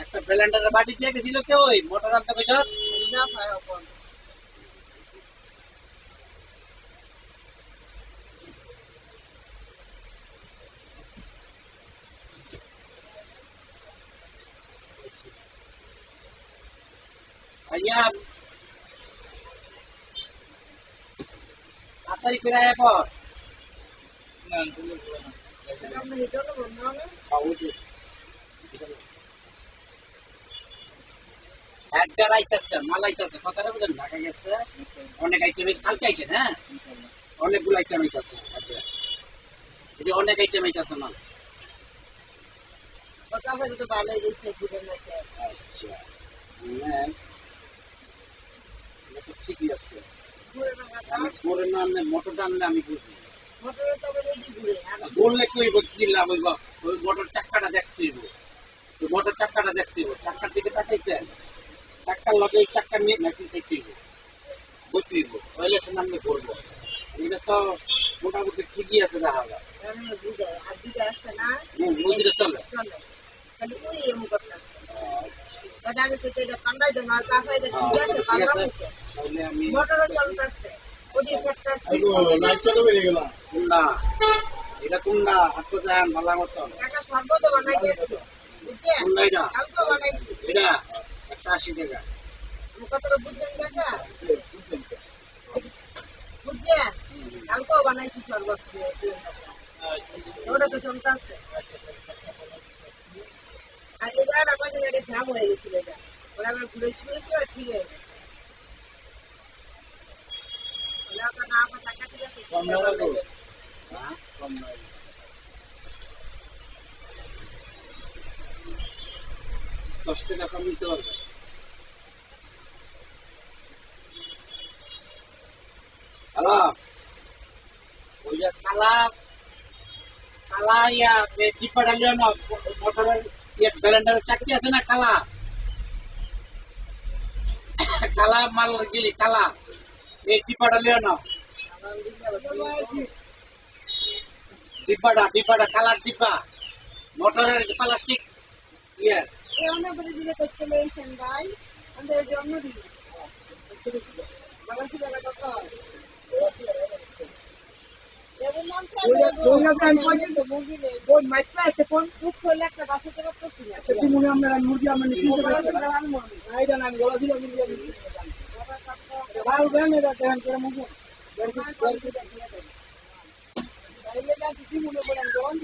একটা ব্লেন্ডারের বাটি দিয়ে গেছিল কেউ ওই মোটর আনতে কইছ না ভাই আপন ভাইয়া তাড়াতাড়ি করে আয় পর আপনি এটা তো বন্ধ না একবার আইতেছে মাল আইতেছে কথাটা বুঝলেন ঢাকা গেছে অনেক আইটেম কালকে আইছে হ্যাঁ অনেকগুলো আইটেম আইতেছে এই অনেক আইটেম আইতেছে মাল কথা বলে তো ভালোই দিচ্ছে দিবেন না আচ্ছা হ্যাঁ ঠিকই আছে ঘুরে না আমি করে না আনলে মোটরটা আনলে আমি বুঝি মোটরে তো বলে দি ঘুরে আর বললে কইব কি লাভ হইব ওই মোটর চাক্কাটা দেখতে হইব ওই মোটর চাক্কাটা দেখতে হইব চাক্কার দিকে তাকাইছেন চাক্কার লগে ওই চাক্কা নিয়ে মেশিন দেখতে হইব বুঝতে হইব ওইলে সে নামলে করবো এটা তো মোটামুটি ঠিকই আছে দেখা যায় আমি বুঝে আর দিকে আসছে না বুঝলে চলে চলে খালি ওই এমন কথা এটা আমি তো এটা পান্ডাই দেব না কাফাই এটা ঠিক আছে ঠিক পান্ডা আছে তাহলে আমি মোটরে চলতেছে ওডি করতেছে কুন্ডা এটা কুন্ডা হাতে যান ভালো মতো টাকা সর্বত বানাই দিয়েছিল বুঝছেন কুন্ডা এটা কালকে বানাইছি এটা 180 টাকা কতটা বুঝছেন কাকা বুঝছেন কালকেও বানাইছি শরবত ওটা তো চলতেছে আর এই জায়গাটা কদিন আগে ঝাম হয়ে গেছিল এটা ওরা আবার ঘুরেছি ঘুরেছি আর ঠিক হয়ে গেছে ওরা তো না আমার টাকা ঠিক আছে হ্যাঁ কম নাই 10 টাকা কম নিতে পারবে হ্যালো ওই যে কালা কালা ইয়া ডিপাটা লিও না মোটরের ইয়ে ব্লেন্ডারের চাকরি আছে না কালা কালা মাল গেলি কালা এই ডিপাটা লিও না ডিপাটা কালার ডিপা মোটরের প্লাস্টিক ইয়ে অনেক বড় দিলে করতে লেগেছেন ভাই আমাদের জন্য দিই ভালো ছিল না কত মুরগি নেই কোন মাইপা আসে কোন খুব করলে একটা বাসাতে করতেছি না আচ্ছা তুমি মনে আমরা মুরগি আমরা নিচে আইডা না গলা দিল মুরগি আমি ভাই দেন এটা দেন করে মুরগি কি মনে করেন কোন